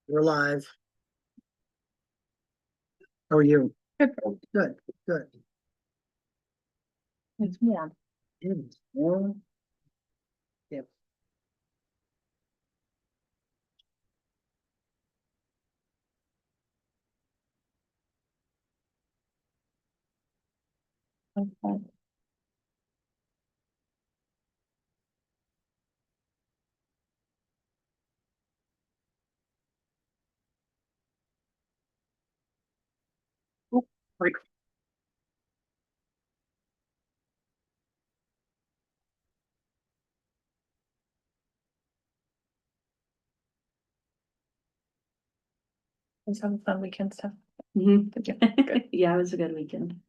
We're live. How are you? Good. Good, good. It's warm. It's warm. Yep. Okay. Oh, right. Let's have a fun weekend stuff. Mhm. Did you? Good. Yeah, it was a good weekend.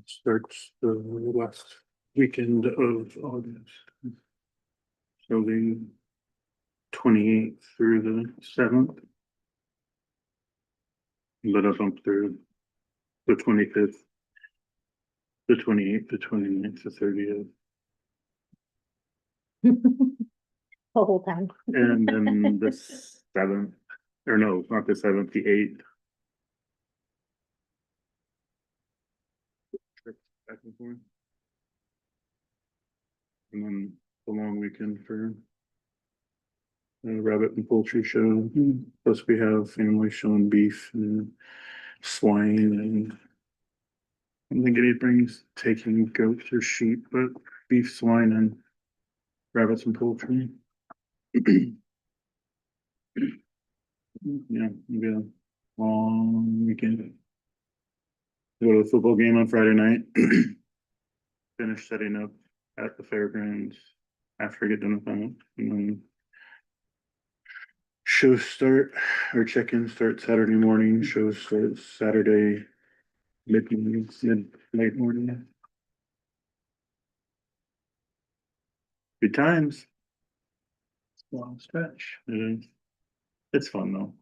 Starts the last weekend of August. So the 28th through the 7th. But up through the 25th, the 28th, the 29th, the 30th. The whole time. And then the 7th, or no, not the 7th, the 8th. Back and forth. And then the long weekend for rabbit and poultry show. Plus we have family showing beef and swine, and I don't think anybody brings taking goats or sheep, but beef, swine, and rabbits and poultry. Yeah, maybe a long weekend. Go to the football game on Friday night. Finish setting up at the fairgrounds after I get done with that, and then shows start or check-in start Saturday morning. Shows start Saturday late morning. Good times. Long stretch. It is. It's fun though.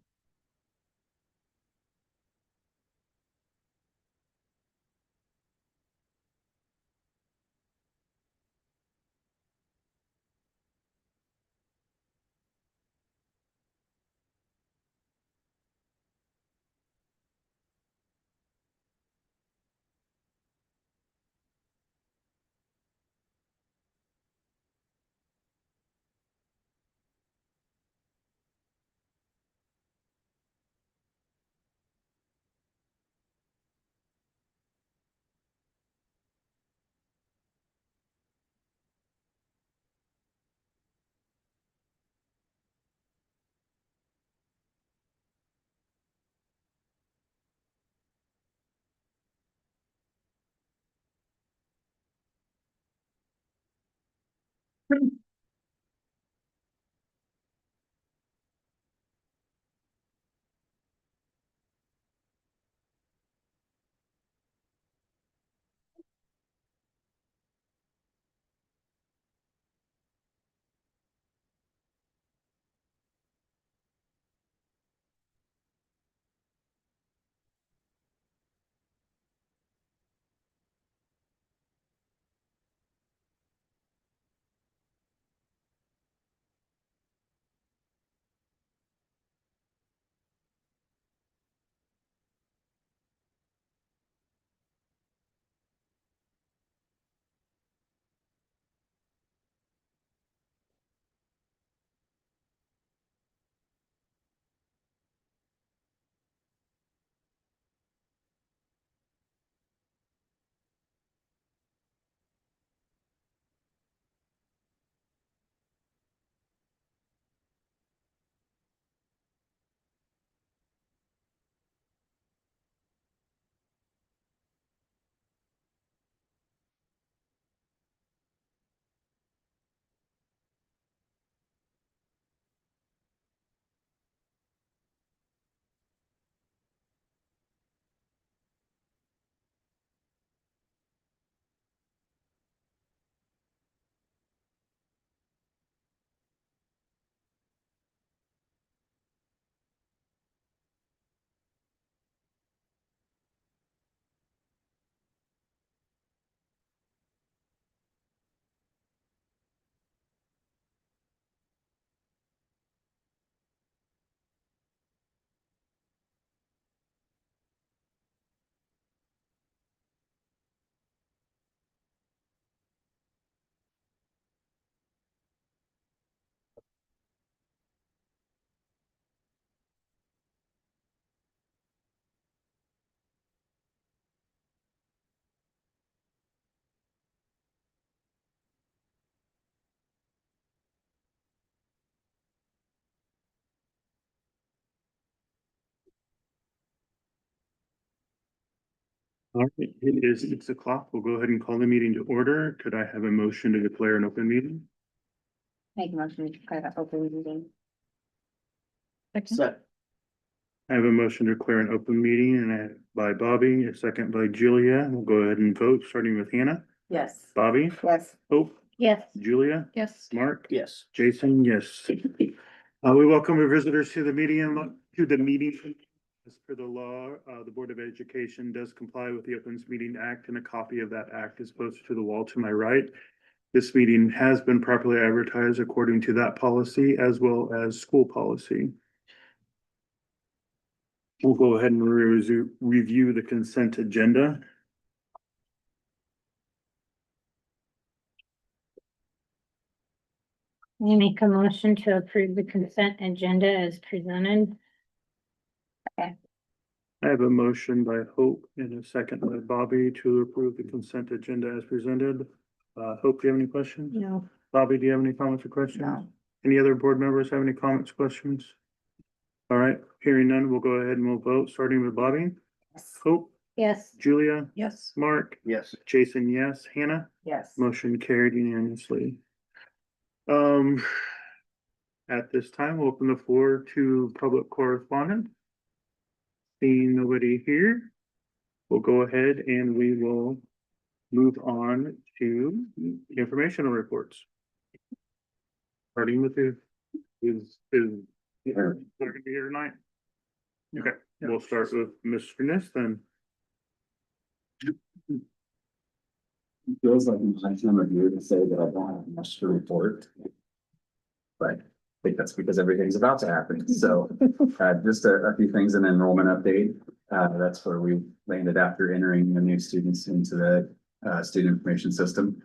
All right, it is 6 o'clock. We'll go ahead and call the meeting to order. Could I have a motion to declare an open meeting? Make a motion to declare that open meeting. Second. I have a motion to declare an open meeting and by Bobby, a second by Julia. We'll go ahead and vote, starting with Hannah. Yes. Bobby, Yes. Hope, Yes. Julia, Yes. Mark, Yes. Jason, yes. We welcome our visitors to the meeting. As per the law, the Board of Education does comply with the Opens Meeting Act, and a copy of that act is posted to the wall to my right. This meeting has been properly advertised according to that policy as well as school policy. We'll go ahead and review the consent agenda. I make a motion to approve the consent agenda as presented. I have a motion by Hope and a second by Bobby to approve the consent agenda as presented. Hope, do you have any questions? No. Bobby, do you have any comments or questions? No. Any other board members have any comments, questions? All right, hearing none, we'll go ahead and we'll vote, starting with Bobby. Yes. Hope, Yes. Julia, Yes. Mark, Yes. Jason, yes, Hannah, Yes. motion carried unanimously. At this time, we'll open the floor to public correspondence. Seeing nobody here, we'll go ahead and we will move on to informational reports. Starting with you, is they're gonna be here tonight? Okay, we'll start with Mr. Niss then. Feels like my time of year to say that I don't have much to report. But I think that's because everything's about to happen. So just a few things, an enrollment update. That's where we landed after entering the new students into the student information system.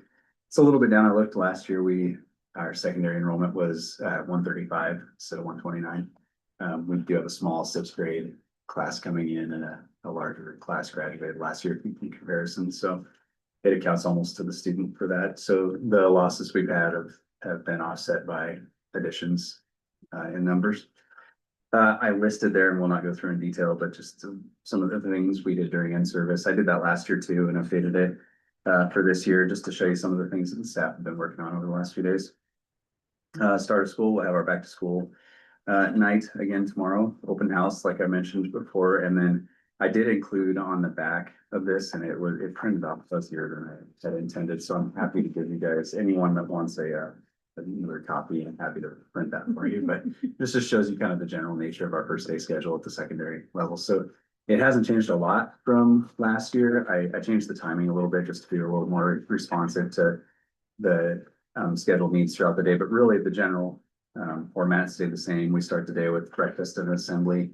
It's a little bit down. I looked last year, our secondary enrollment was 135 instead of 129. We do have a small 6th grade class coming in and a larger class graduated last year in comparison. So it accounts almost to the student for that. So the losses we've had have been offset by additions in numbers. I listed there, and we'll not go through in detail, but just some of the things we did during in-service. I did that last year too, and updated it for this year, just to show you some of the things that the staff have been working on over the last few days. Start of school, we'll have our back to school night again tomorrow, open house, like I mentioned before. And then I did include on the back of this, and it printed off fuzzier than I had intended. So I'm happy to give you guys, anyone that wants another copy, I'm happy to print that for you. But this just shows you kind of the general nature of our first day schedule at the secondary level. So it hasn't changed a lot from last year. I changed the timing a little bit just to be a little more responsive to the scheduled needs throughout the day, but really the general format stayed the same. We start the day with breakfast and assembly.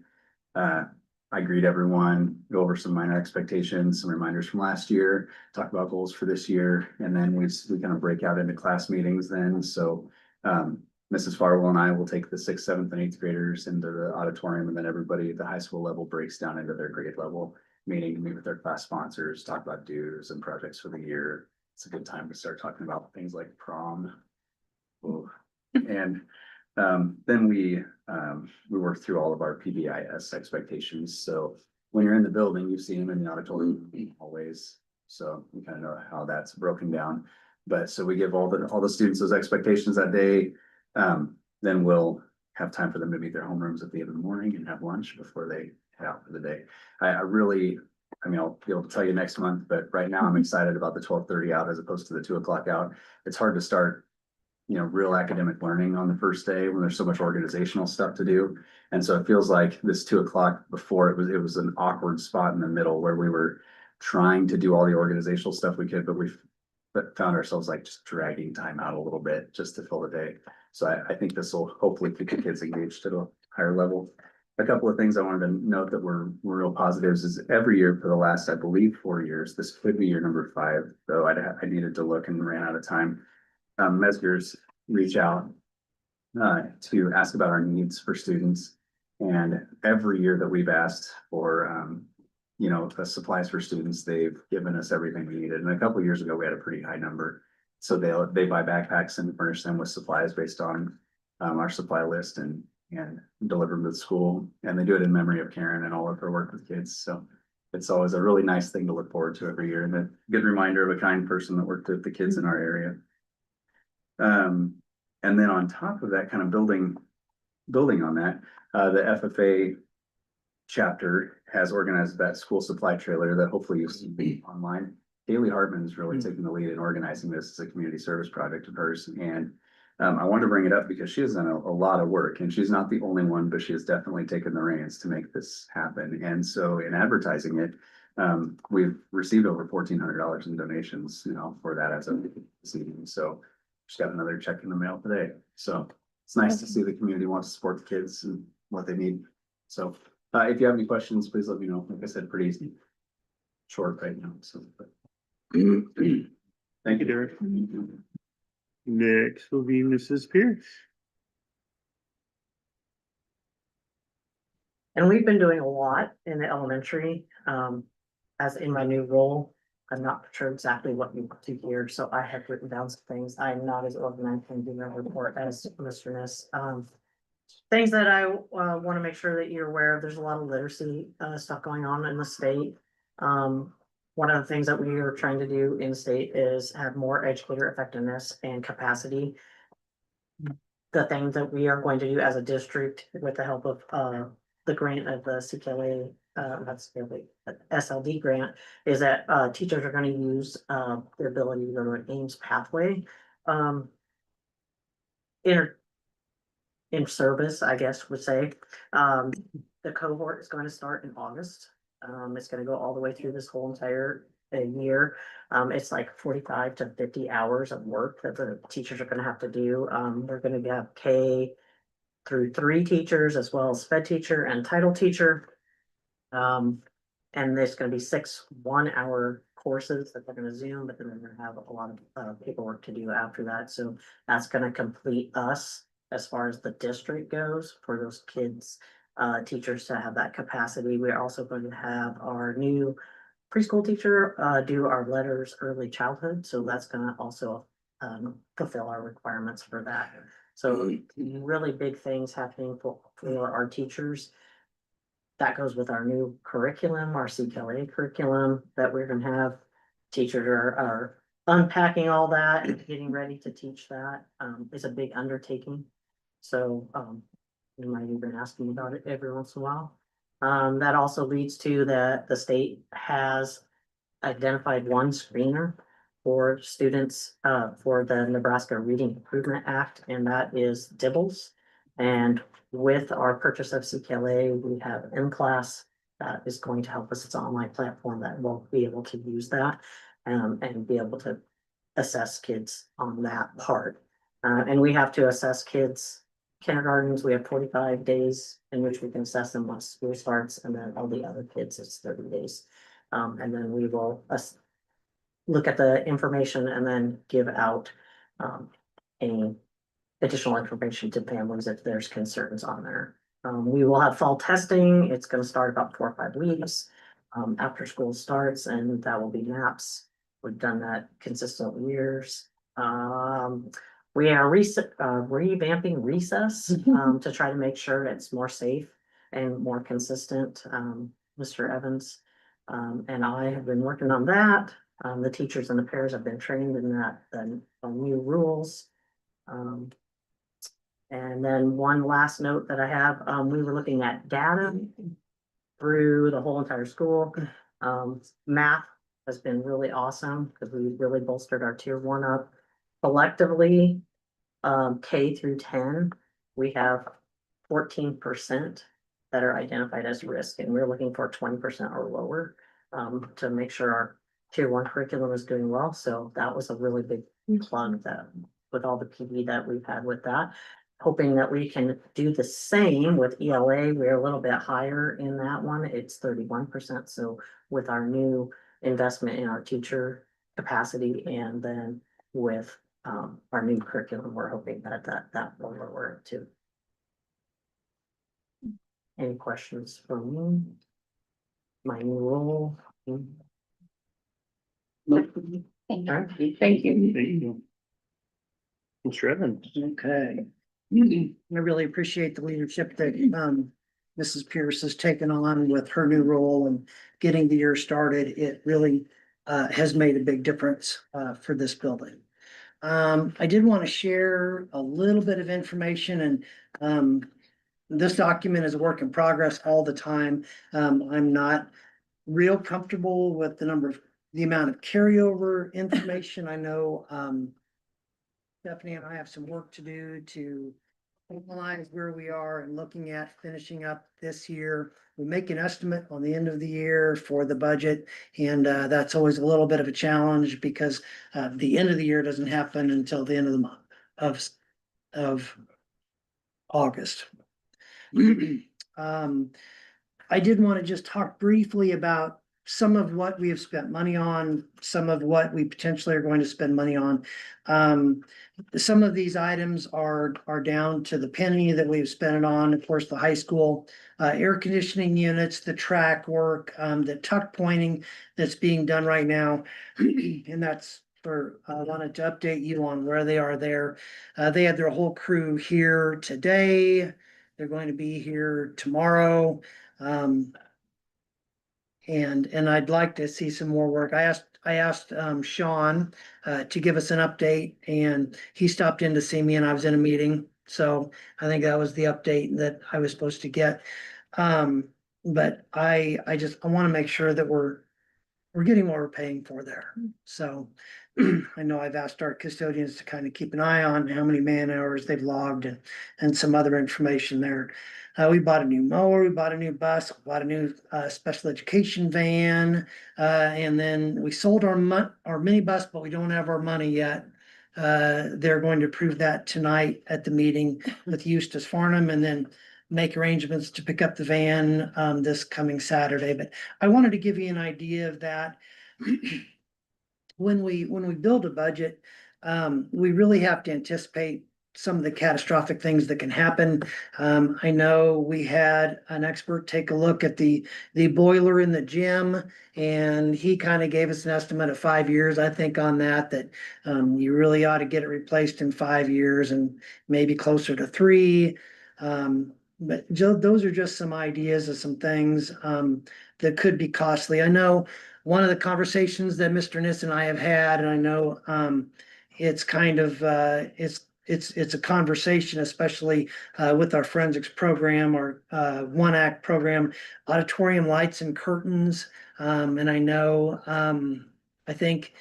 I greet everyone, go over some minor expectations, some reminders from last year, talk about goals for this year, and then we kind of break out into class meetings then. So Mrs. Farwell and I will take the 6th, 7th, and 8th graders into the auditorium, and then everybody at the high school level breaks down into their grade level meeting to meet with their class sponsors, talk about dues and projects for the year. It's a good time to start talking about things like prom. Ooh. And then we work through all of our PBIS expectations. So when you're in the building, you see them in the auditorium always. So we kind of know how that's broken down. But so we give all the students those expectations that day. Then we'll have time for them to meet their homerooms at the end of the morning and have lunch before they head out for the day. I mean, I'll be able to tell you next month, but right now I'm excited about the 12:30 out as opposed to the 2 o'clock out. It's hard to start, real academic learning on the first day when there's so much organizational stuff to do. And so it feels like this 2 o'clock before it was an awkward spot in the middle where we were trying to do all the organizational stuff we could, but we found ourselves like just dragging time out a little bit just to fill the day. So I think this will hopefully keep the kids engaged at a higher level. A couple of things I wanted to note that were real positives is every year for the last, I believe, 4 years, this could be year number 5, though I needed to look and ran out of time. Mesgers reach out to ask about our needs for students. And every year that we've asked for, the supplies for students, they've given us everything we needed. And a couple of years ago, we had a pretty high number. So they buy backpacks and furnish them with supplies based on our supply list and deliver them to the school. And they do it in memory of Karen and all of her work with kids. So it's always a really nice thing to look forward to every year, and a good reminder of a kind person that worked with the kids in our area. And then on top of that, kind of building on that, the FFA chapter has organized that school supply trailer that hopefully you've seen online. Haley Hartman is really taking the lead in organizing this as a community service project of hers. And I wanted to bring it up because she has done a lot of work, and she's not the only one, but she has definitely taken the reins to make this happen. And so in advertising it, we've received over $1,400 in donations, for that as of this evening. So just got another check in the mail today. So it's nice to see the community wants to support the kids and what they need. So if you have any questions, please let me know. Like I said, pretty easy. Short right now, so. Thank you, Derek. Next will be Mrs. Pierce. And we've been doing a lot in the elementary, as in my new role. I'm not sure exactly what you want to hear, so I have written down some things. I'm not as organized and doing a report as Mr. Ness. Things that I want to make sure that you're aware of, there's a lot of literacy stuff going on in the state. One of the things that we are trying to do in the state is have more educator effectiveness and capacity. The things that we are going to do as a district with the help of the grant of the CKLA, that's the SLD grant, is that teachers are going to use their ability to go to an Ames pathway in service, I guess would say. The cohort is going to start in August. It's going to go all the way through this whole entire year. It's like 45 to 50 hours of work that the teachers are going to have to do. They're going to have K through 3 teachers, as well as sped teacher and title teacher. And there's going to be 6 1-hour courses that they're going to Zoom, but then they're going to have a lot of paperwork to do after that. So that's going to complete us as far as the district goes for those kids, teachers to have that capacity. We're also going to have our new preschool teacher do our letters early childhood. So that's going to also fulfill our requirements for that. So really big things happening for our teachers. That goes with our new curriculum, our CKLA curriculum that we're going to have. Teachers are unpacking all that and getting ready to teach that. It's a big undertaking. So you might even ask me about it every once in a while. That also leads to the state has identified one screener for students for the Nebraska Reading Improvement Act, and that is Dibbles. And with our purchase of CKLA, we have M-Class that is going to help us. It's an online platform that will be able to use that and be able to assess kids on that part. And we have to assess kids. Kindergartens, we have 45 days in which we can assess them once school starts, and then all the other kids, it's 30 days. And then we will look at the information and then give out any additional information to families if there's concerns on there. We will have fall testing. It's going to start about 4 or 5 weeks after school starts, and that will be MAPS. We've done that consistent years. We are revamping recess to try to make sure it's more safe and more consistent. Mr. Evans and I have been working on that. The teachers and the pairs have been trained in that, the new rules. And then one last note that I have, we were looking at data through the whole entire school. Math has been really awesome because we really bolstered our tier 1 up. Collectively, K through 10, we have 14% that are identified as risk, and we're looking for 20% or lower to make sure our tier 1 curriculum is doing well. So that was a really big plug that with all the PD that we've had with that. Hoping that we can do the same with ELA. We're a little bit higher in that one. It's 31%. So with our new investment in our teacher capacity, and then with our new curriculum, we're hoping that that will lower it too. Any questions from me? My new role? Thank Alright. you. Thank you. Thank you. Mr. Evans. Okay. I really appreciate the leadership that Mrs. Pierce has taken on with her new role and getting the year started, it really has made a big difference for this building. I did want to share a little bit of information and this document is a work in progress all the time. I'm not real comfortable with the amount of carryover information. I know Stephanie and I have some work to do to analyze where we are and looking at finishing up this year. We make an estimate on the end of the year for the budget, and that's always a little bit of a challenge because the end of the year doesn't happen until the end of the month of August. I did want to just talk briefly about some of what we have spent money on, some of what we potentially are going to spend money on. Some of these items are down to the penny that we've spent it on. Of course, the high school air conditioning units, the track work, the tuck pointing that's being done right now. And that's for, I wanted to update you on where they are there. They had their whole crew here today. They're going to be here tomorrow. And I'd like to see some more work. I asked Sean to give us an update and he stopped in to see me and I was in a meeting. So I think that was the update that I was supposed to get. But I want to make sure that we're getting what we're paying for there. So I know I've asked our custodians to kind of keep an eye on how many man hours they've logged and some other information there. We bought a new mower, we bought a new bus, bought a new special education van, and then we sold our minibus, but we don't have our money yet. They're going to approve that tonight at the meeting with Eustace Farnham and then make arrangements to pick up the van this coming Saturday. But I wanted to give you an idea of that. When we build a budget, we really have to anticipate some of the catastrophic things that can happen. I know we had an expert take a look at the boiler in the gym, and he kind of gave us an estimate of 5 years. I think on that you really ought to get it replaced in 5 years and maybe closer to 3. But those are just some ideas of some things that could be costly. I know one of the conversations that Mr. Niss and I have had, and I know it's kind of it's a conversation, especially with our forensics program or 1-act program, auditorium lights and curtains. And I know I think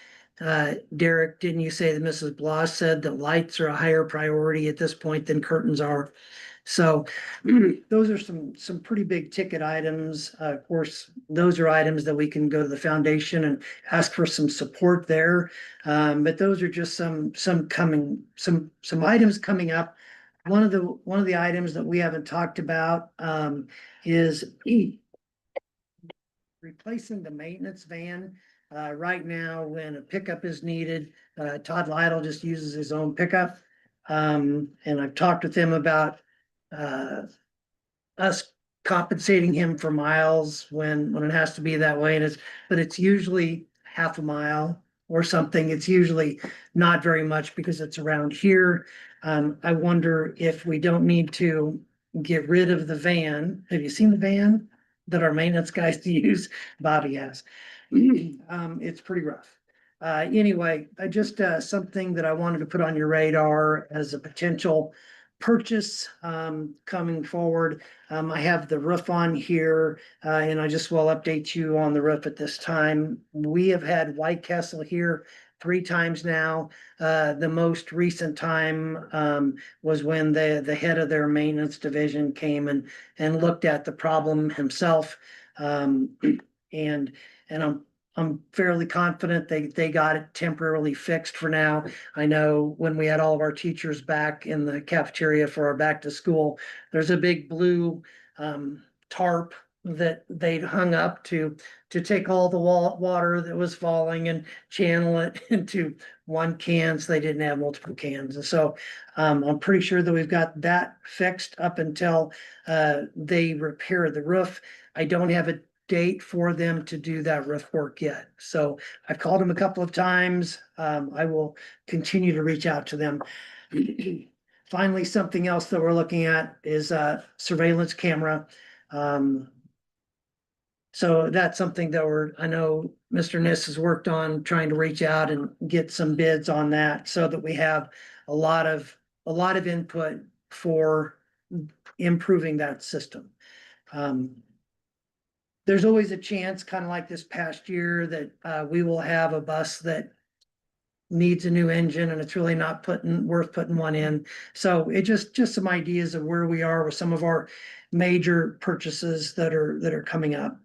Derek, didn't you say that Mrs. Bloss said that lights are a higher priority at this point than curtains are? So those are some pretty big ticket items. Of course, those are items that we can go to the foundation and ask for some support there. But those are just some items coming up. One of the items that we haven't talked about is replacing the maintenance van. Right now, when a pickup is needed, Todd Lytle just uses his own pickup. And I've talked with him about us compensating him for miles when it has to be that way, but it's usually half a mile or something. It's usually not very much because it's around here. I wonder if we don't need to get rid of the van. Have you seen the van that our maintenance guys use? Bobby has. It's pretty rough. Anyway, just something that I wanted to put on your radar as a potential purchase coming forward. I have the roof on here, and I just will update you on the roof at this time. We have had White Castle here 3 times now. The most recent time was when the head of their maintenance division came and looked at the problem himself. And I'm fairly confident they got it temporarily fixed for now. I know when we had all of our teachers back in the cafeteria for our back to school, there's a big blue tarp that they'd hung up to take all the water that was falling and channel it into one can so they didn't have multiple cans. And so I'm pretty sure that we've got that fixed up until they repair the roof. I don't have a date for them to do that roof work yet. So I've called them a couple of times. I will continue to reach out to them. Finally, something else that we're looking at is a surveillance camera. So that's something that I know Mr. Niss has worked on trying to reach out and get some bids on that so that we have a lot of input for improving that system. There's always a chance, kind of like this past year, that we will have a bus that needs a new engine and it's really not worth putting one in. So it just some ideas of where we are with some of our major purchases that are coming up.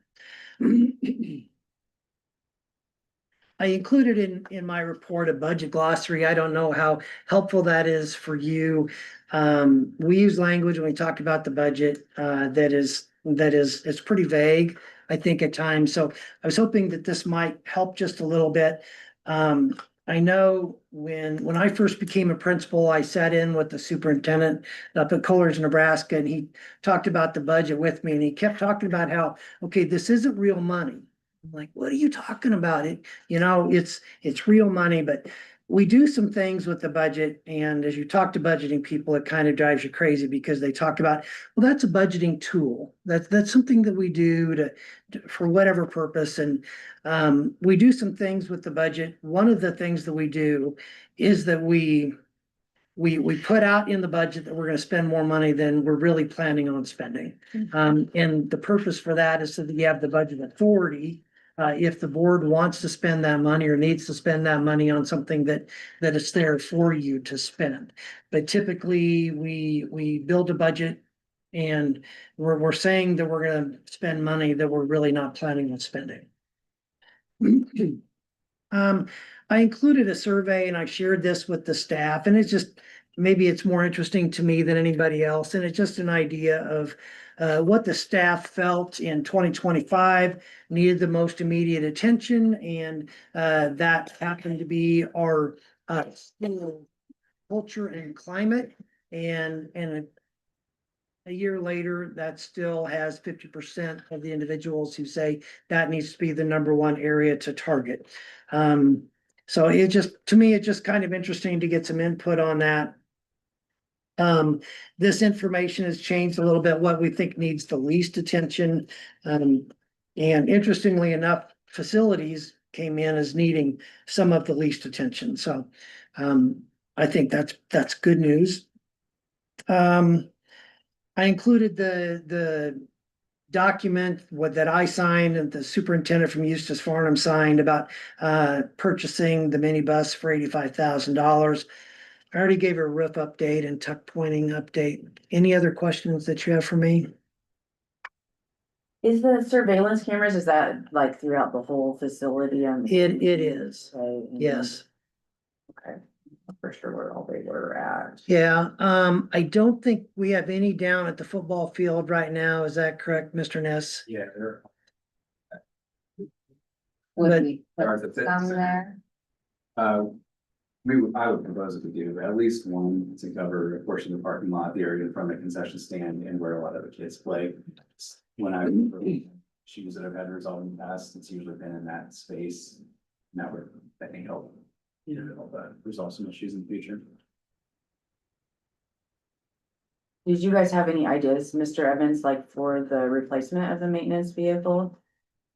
I included in my report a budget glossary. I don't know how helpful that is for you. We use language when we talk about the budget, it's pretty vague, I think, at times. So I was hoping that this might help just a little bit. I know when I first became a principal, I sat in with the superintendent up at Colors, Nebraska, and he talked about the budget with me, and he kept talking about how, okay, this isn't real money. I'm like, what are you talking about? It's real money, but we do some things with the budget. And as you talk to budgeting people, it kind of drives you crazy because they talk about, well, that's a budgeting tool. That's something that we do for whatever purpose. And we do some things with the budget. One of the things that we do is that we put out in the budget that we're gonna spend more money than we're really planning on spending. And the purpose for that is so that you have the budget authority. If the board wants to spend that money or needs to spend that money on something that is there for you to spend. But typically, we build a budget and we're saying that we're gonna spend money that we're really not planning on spending. I included a survey and I shared this with the staff, and maybe it's more interesting to me than anybody else. And it's just an idea of what the staff felt in 2025 needed the most immediate attention. And that happened to be our culture and climate. And a year later, that still has 50% of the individuals who say that needs to be the number one area to target. So to me, it's just kind of interesting to get some input on that. This information has changed a little bit, what we think needs the least attention. And interestingly enough, facilities came in as needing some of the least attention. So, I think that's good news. I included the document that I signed and the superintendent from Eustis Farnham signed about purchasing the minibus for $85,000. I already gave a roof update and tuck pointing update. Any other questions that you have for me? Is the surveillance cameras, is that like throughout the whole facility? It is, Okay, yes. Okay, for sure where all they were at. Yeah, I don't think we have any down at the football field right now. Is that correct, Mr. Ness? Yeah, there But- Would we are put the some there? I would propose that we do at least one to cover a portion of the parking lot, the area in front of the concession stand and where a lot of the kids play. When issues that I've had resolved in the past, it's usually been in that space. And that would, I think, help, resolve some issues in the future. Did you guys have any ideas, Mr. Evans, like for the replacement of the maintenance vehicle?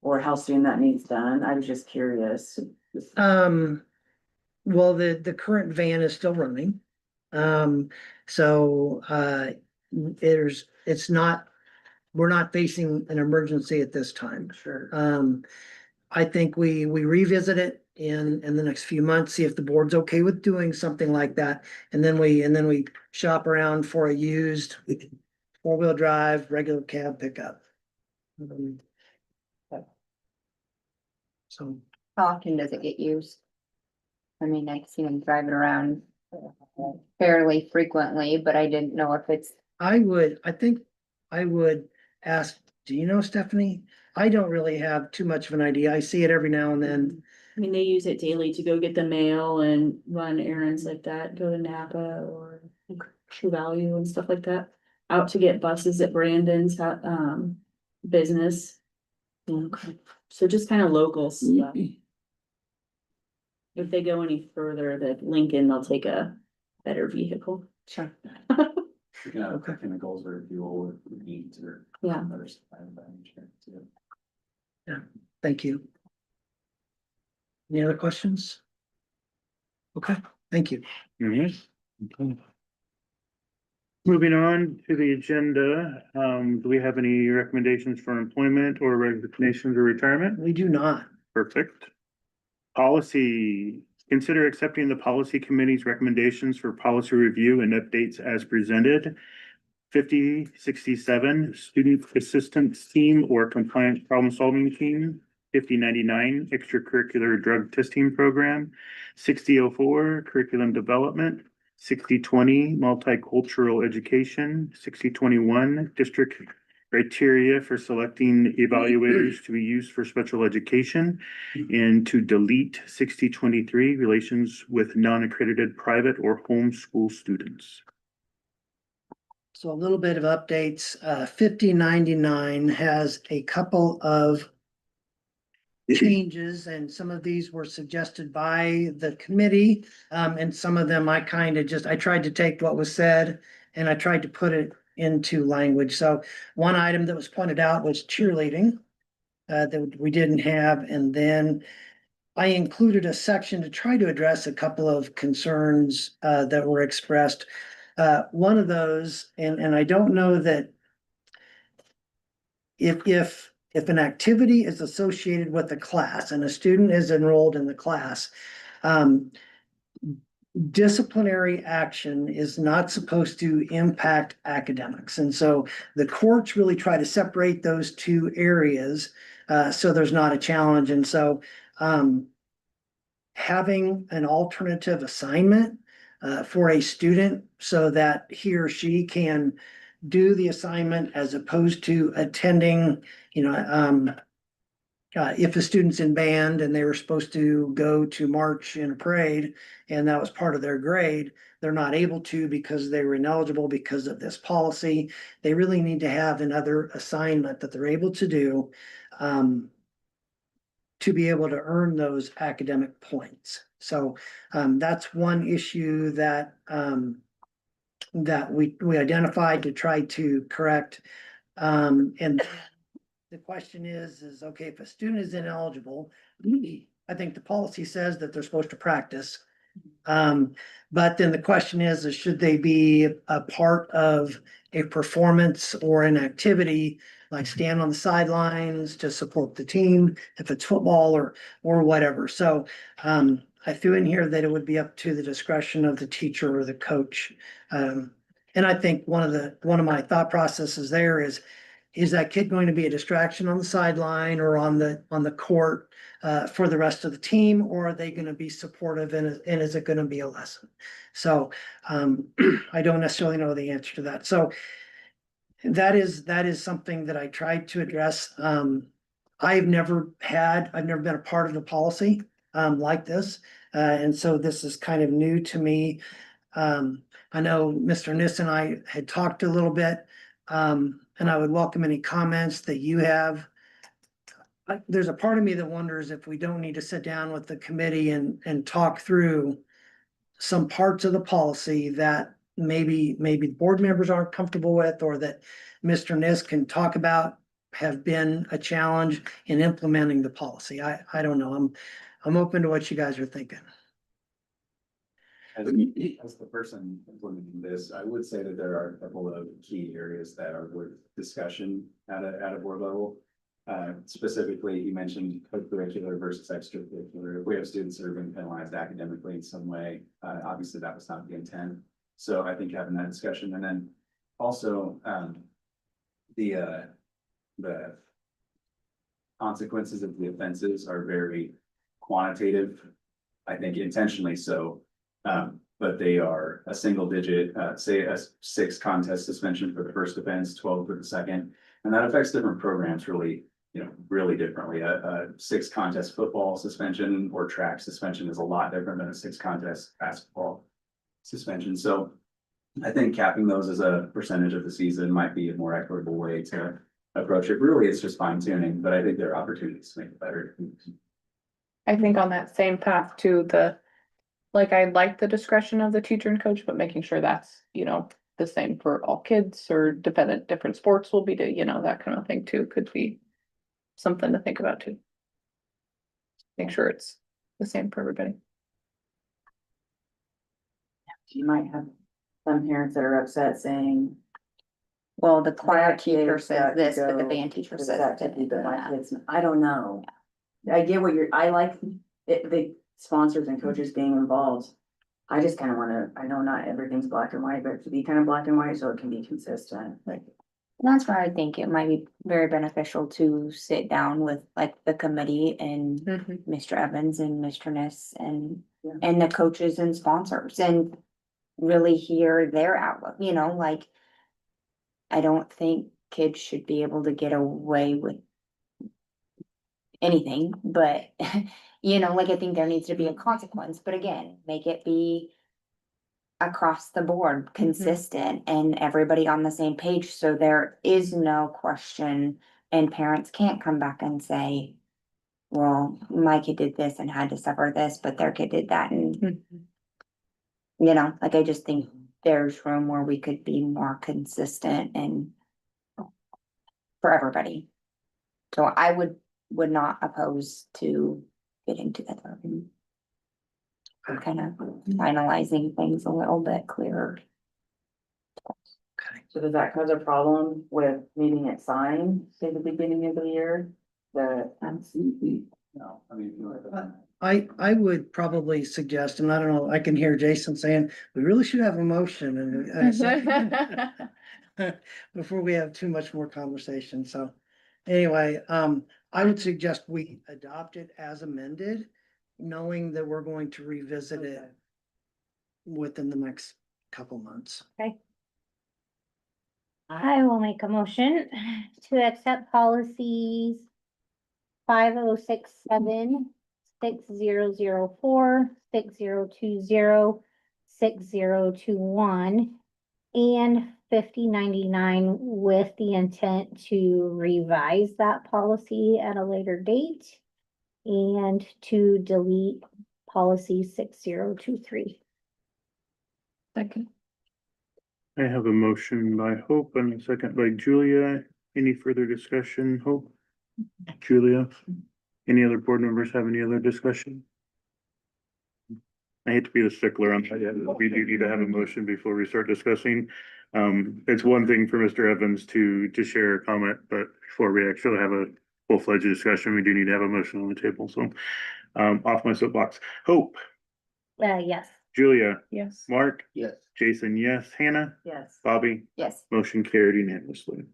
Or how soon that needs done? I was just curious. Well, the current van is still running. So we're not facing an emergency at this time. Sure. I think we revisit it in the next few months, see if the board's okay with doing something like that. And then we shop around for a used 4-wheel drive, regular cab pickup. So How often does it get used? I mean, I see them driving around fairly frequently, but I didn't know if it's, I think I would ask, do you know, Stephanie? I don't really have too much of an idea. I see it every now and then. I mean, they use it daily to go get the mail and run errands like that, go to Napa or True Value and stuff like that. Out to get buses at Brandon's, business. So just kind of local stuff. If they go any further, the Lincoln, they'll take a better vehicle. Sure. You know, Okay. chemicals or fuel or heat or. Yeah. Other stuff of that nature, too. Thank you. Any other questions? Okay, thank you. Mhm. Okay. Moving on to the agenda, do we have any recommendations for employment or resignations or retirement? We do not. Perfect. Policy, consider accepting the policy committee's recommendations for policy review and updates as presented. 5067 student assistance team or compliance problem solving team. 5099 extracurricular drug testing program. 6004 curriculum development. 6020 multicultural education. 6021 district criteria for selecting evaluators to be used for special education. And to delete 6023 relations with non-accredited private or homeschool students. So a little bit of updates. 5099 has a couple of changes, and some of these were suggested by the committee. And some of them I kind of I tried to take what was said and I tried to put it into language. So one item that was pointed out was cheerleading that we didn't have. And then I included a section to try to address a couple of concerns that were expressed. One of those, and I don't know that if an activity is associated with a class and a student is enrolled in the class, disciplinary action is not supposed to impact academics. And so the courts really try to separate those two areas so there's not a challenge. And so having an alternative assignment for a student so that he or she can do the assignment as opposed to attending, if a student's in band and they were supposed to go to march in a parade and that was part of their grade, they're not able to because they were ineligible because of this policy. They really need to have another assignment that they're able to do to be able to earn those academic points. So that's one issue that that we identified to try to correct. And the question is okay, if a student is ineligible, I think the policy says that they're supposed to practice. But then the question is should they be a part of a performance or an activity, like stand on the sidelines to support the team, if it's football or whatever. So I threw in here that it would be up to the discretion of the teacher or the coach. And I think one of my thought processes there is that kid going to be a distraction on the sideline or on the court for the rest of the team, or are they going to be supportive and is it going to be a lesson? So I don't necessarily know the answer to that. So that is something that I tried to address. I've never been a part of the policy like this. And so this is kind of new to me. I know Mr. Niss and I had talked a little bit, and I would welcome any comments that you have. There's a part of me that wonders if we don't need to sit down with the committee and talk through some parts of the policy that maybe board members aren't comfortable with, or that Mr. Niss can talk about have been a challenge in implementing the policy. I don't know. I'm open to what you guys are thinking. As the person implementing this, I would say that there are a couple of key areas that are worth discussion at a board level. Specifically, you mentioned co-curricular versus extracurricular. If we have students that are being penalized academically in some way, obviously that was not the intent. So I think having that discussion, and then also the consequences of the offenses are very quantitative, I think intentionally so. But they are a single digit, say a 6 contest suspension for the first offense, 12 for the second. And that affects different programs really, really differently. A 6 contest football suspension or track suspension is a lot different than a 6 contest basketball suspension. So I think capping those as a percentage of the season might be a more equitable way to approach it. Really, it's just fine tuning, but I think there are opportunities to make it better. I think on that same path to I like the discretion of the teacher and coach, but making sure that's, the same for all kids or different sports will be, you know, that kind of thing too, could be something to think about too. Make sure it's the same for everybody. You might have some parents that are upset saying. Well, the choir that teacher kid's says got to this, but the go band teacher to says that activity, but my that. kids, I don't know. I get what I like it, the sponsors and coaches being involved. I just kind of wanna, I know not everything's black and white, but it to be kind of black and white so it can be consistent, like. That's why I think it might be very beneficial to sit down with like the committee and Mr. Evans and Mr. Ness and Yeah. the coaches and sponsors and really hear their outlook, you know, like. I don't think kids should be able to get away with anything, but you know, like I think there needs to be a consequence, but again, make it be across the board, consistent and everybody on the same page, so there is no question and parents can't come back and say, well, my kid did this and had to suffer this, but their kid did that and you know, like I just think there's room where we could be more consistent and for everybody. So I would not oppose to getting together and kind of finalizing things a little bit clearer. So does that cause a problem with needing it signed at the beginning of the year? The. No, I mean, if you want I would probably suggest, and I don't know, I can hear Jason saying, we really should have a motion and before we have too much more conversation. So anyway, I would suggest we adopt it as amended, knowing that we're going to revisit it within the next couple months. I will make a motion to accept policies 5067, 6004, 6020, 6021, and 5099 with the intent to revise that policy at a later date and to delete policy 6023. Second. I have a motion by Hope and a second by Julia. Any further discussion, Hope? Julia? Any other board members have any other discussion? I hate to be the stickler on that. We do need to have a motion before we start discussing. It's one thing for Mr. Evans to share a comment, but before we actually have a full-fledged discussion, we do need to have a motion on the table. So, off my soapbox. Hope, Yes. Julia, Yes. Mark, Yes. Jason, yes, Hannah, Yes. Bobby, Yes, motion carried unanimously.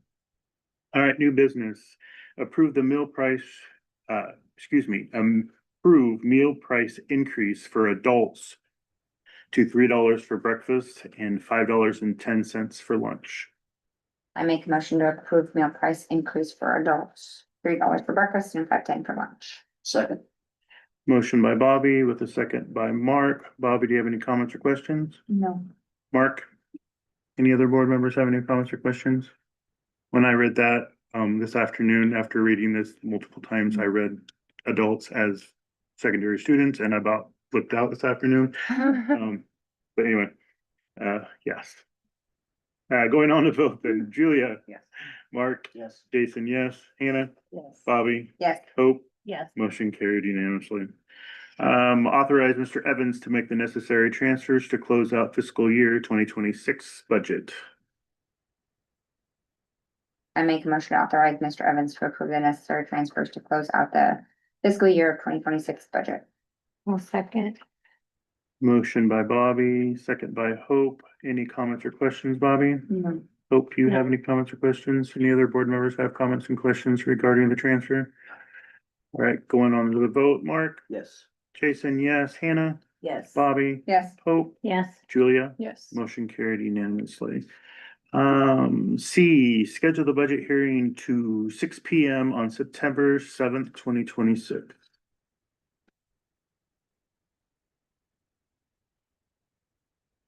All right, new business. Approve the meal price, approve meal price increase for adults to $3 for breakfast and $5.10 for lunch. I make a motion to approve meal price increase for adults, $3 for breakfast and $5.10 for lunch. Second. Motion by Bobby with a second by Mark. Bobby, do you have any comments or questions? No. Mark? Any other board members have any comments or questions? When I read that, this afternoon, after reading this multiple times, I read adults as secondary students and I about flipped out this afternoon. But anyway, yes. Going on to vote then, Julia. Yes. Mark. Yes. Jason, yes. Hannah. Yes. Bobby. Yes, Hope. Yes. Motion carried unanimously. Authorize Mr. Evans to make the necessary transfers to close out fiscal year 2026 budget. I make a motion to authorize Mr. Evans to approve the necessary transfers to close out the fiscal year of 2026 budget. I'll second. Motion by Bobby, second by Hope. Any comments or questions, Bobby? No. Hope, do you No. have any comments or questions? Any other board members have comments and questions regarding the transfer? All right, going on to the vote. Mark, Yes. Jason, yes. Hannah, Yes. Bobby, Yes, Hope, Yes. Julia. Yes. Motion carried unanimously. C, schedule the budget hearing to 6 PM on September 7th, 2026.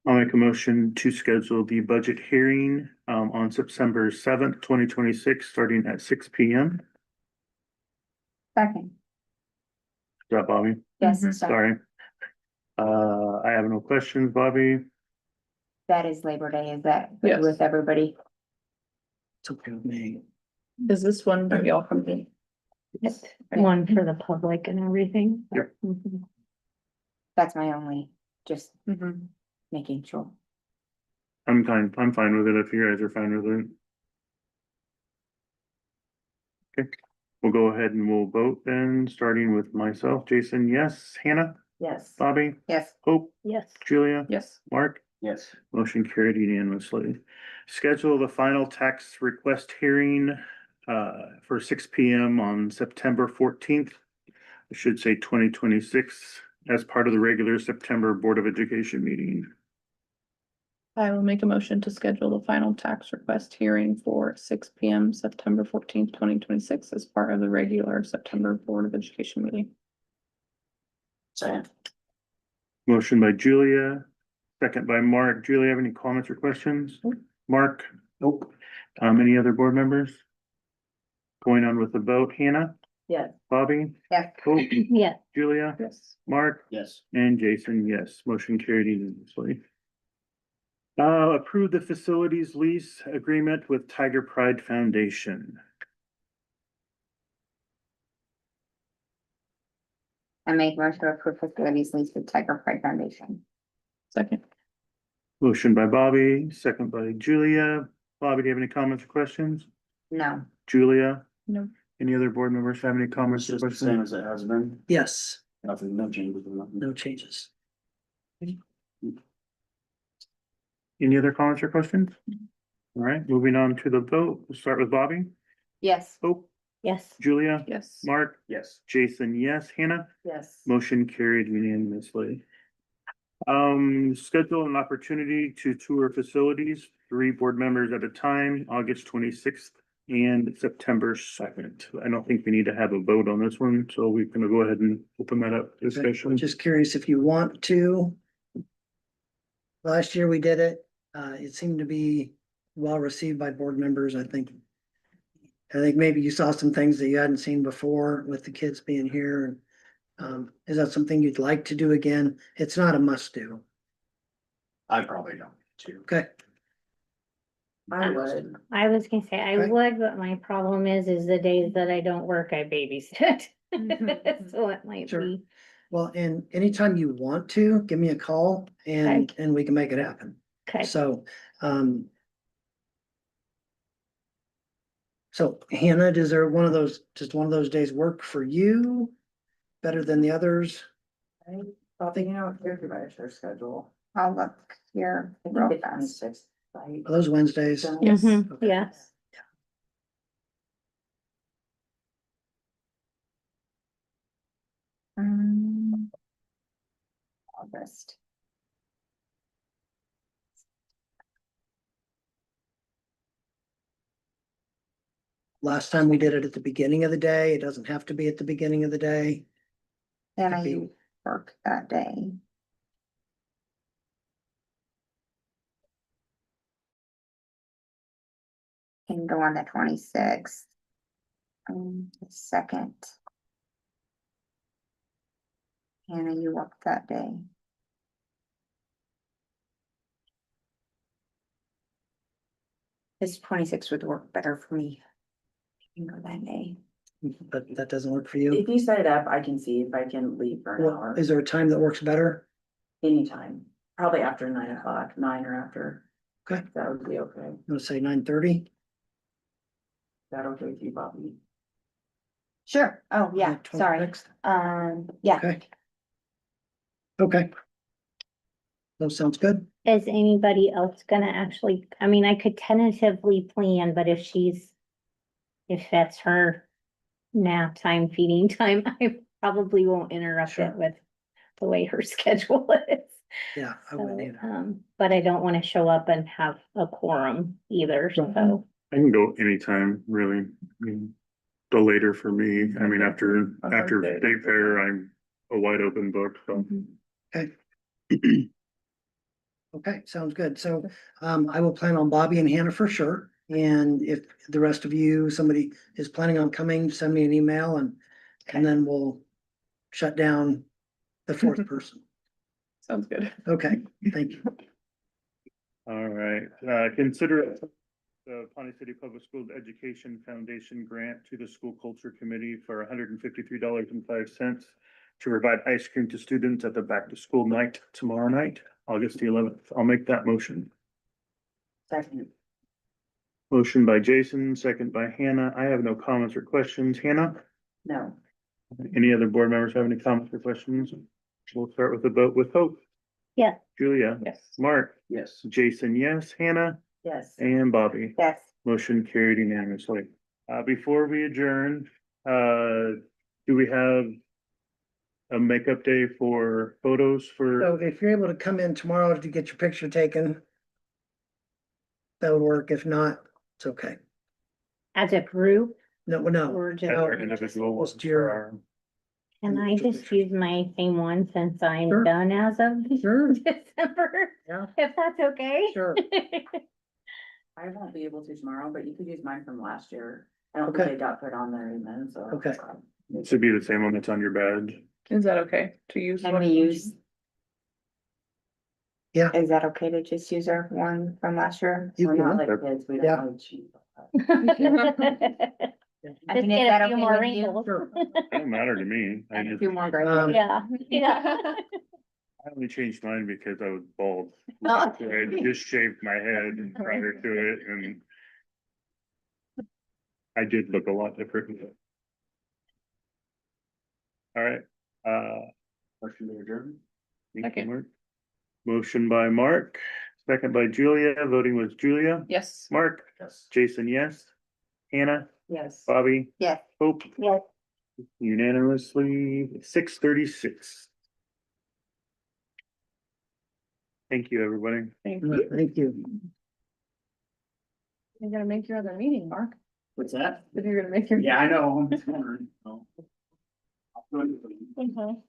I'll make a motion to schedule the budget hearing on September 7th, 2026, starting at 6 PM. second. Is that Bobby? Yes, Mhm. sorry. Sorry. I have no questions, Bobby. That is Labor Day, is that good Yes. with everybody? It's okay with me. Is this one that y'all come to? It's one for the public and everything. Yep. Mhm. That's my only, just Mm-hmm. making sure. I'm fine with it if you guys are fine with it. Okay, we'll go ahead and we'll vote then, starting with myself, Jason, yes, Hannah, Yes. Bobby, Yes. Hope, Yes. Julia, Yes. Mark. Yes. Motion carried unanimously. Schedule the final tax request hearing for 6 p.m. on September 14th. I should say 2026 as part of the regular September Board of Education meeting. I will make a motion to schedule the final tax request hearing for 6 p.m. September 14th, 2026 as part of the regular September Board of Education meeting. Second. Motion by Julia, second by Mark. Julia, have any comments or questions? Mark? Nope. Any other board members? Going on with the vote, Hannah, Yes. Bobby, Yes. Hope, Yes. Julia, Yes. Mark, Yes. and Jason, yes. Motion carried unanimously. Approve the facilities lease agreement with Tiger Pride Foundation. I make motion to approve facilities lease with Tiger Pride Foundation. Second. Motion by Bobby, second by Julia. Bobby, do you have any comments or questions? No. Julia? No. Any other board members have any comments or questions? as it has been. Yes, Nothing, no changes. no changes. Any other comments or questions? All right, moving on to the vote. We'll start with Bobby. Yes. Hope, Yes. Julia, Yes. Mark, Yes. Jason, yes. Hannah? Yes. Motion carried unanimously. Schedule an opportunity to tour facilities, 3 board members at a time, August 26th and September 2nd. I don't think we need to have a vote on this one, so we're gonna go ahead and open that up to I'm discussion. just curious if you want to. Last year we did it. It seemed to be well received by board members, I think. I think maybe you saw some things that you hadn't seen before with the kids being here. Is that something you'd like to do again? It's not a must do. I probably don't, too. Okay, I would. I was gonna say I Okay. would, but my problem is the days that I don't work, I babysit. So it might Sure. be, well, and anytime you want to, give me a call and we can make it happen. okay. So, so Hannah, is there one of those, just one of those days work for you? Better than the others? Probably, you know, everybody's their schedule. I'll look here I real think the fast. 26th, right? Are those Wednesdays? Yes. Mhm, Okay. yes. August. Last time we did it at the beginning of the day. It doesn't have to be at the beginning of the day. Then Could be- I work that day. Can go on the 26th. The 2nd. Hannah, you work that day. This 26th would work better for me. You know that day. But that doesn't work for you. If you set it up, I can see if I can leave for an Well, hour, is there a time that works better? anytime, probably after 9 o'clock, 9 or after. Okay. That would be okay. I'm gonna say 9:30. That okay with you, Bobby? Sure. Oh, yeah, sorry. Yeah. Okay. Okay. That sounds good. Is anybody else gonna actually, I mean, I could tentatively plan, but if that's her nap time, feeding time, I probably won't interrupt Sure. it with the way her schedule is. Yeah, I So, wouldn't either. but I don't wanna show up and have a quorum either, so. I can go anytime, really. I mean, the later for me, I mean, after Okay. state fair, I'm a wide open book, so. Okay, sounds good. So, I will plan on Bobby and Hannah for sure. And if the rest of you, somebody is planning on coming, send me an email and then we'll shut down the fourth person. Sounds good. Okay, thank you. All right, consider the Pawnee City Public Schools Education Foundation grant to the School Culture Committee for $153.05 to provide ice cream to students at the back to school night tomorrow night, August the 11th. I'll make that motion. Second. Motion by Jason, second by Hannah. I have no comments or questions. Hannah, No. any other board members have any comments or questions? We'll start with the vote with Hope. Yeah. Julia. Yes. Mark. Yes. Jason, yes. Hannah Yes. and Bobby. Yes. Motion carried unanimously. Before we adjourn, do we have a makeup day for photos for, So if you're able to come in tomorrow to get your picture taken, that would work. If not, it's okay. As a group, No, no. or as just, our individual ones Just your- for our? can I just use my same one since I'm Sure. done as of Sure. December? Yeah. If that's okay? Sure. I won't be able to tomorrow, but you could use mine from last year. I don't Okay. think it got put on there even, so. Okay. It should be the same one that's on your badge. Is that okay to use? Can we use? Yeah. Is that okay to just use our one from last year? You We're not can. like kids, we Yeah. don't really cheat. I Just mean, is get that a few okay more with you? wrinkles. Sure. It don't matter to me. I A just, few more great. Yeah, yeah. I only changed mine because I was bald. Oh. I just shaved my head prior to it and I did look a lot different. All right, motion to adjourn. Thank you, Second. Mark. Motion by Mark, second by Julia. Voting was Julia. Yes. Mark, Yes. Jason, yes. Hannah, Yes. Bobby, Yes. Hope, Yes. unanimously 6:36. Thank you, everybody. Thank you. Thank you. You're gonna make your other meeting, Mark. What's that? If you're gonna make your. Yeah, I know. I'm just wondering. Okay. So.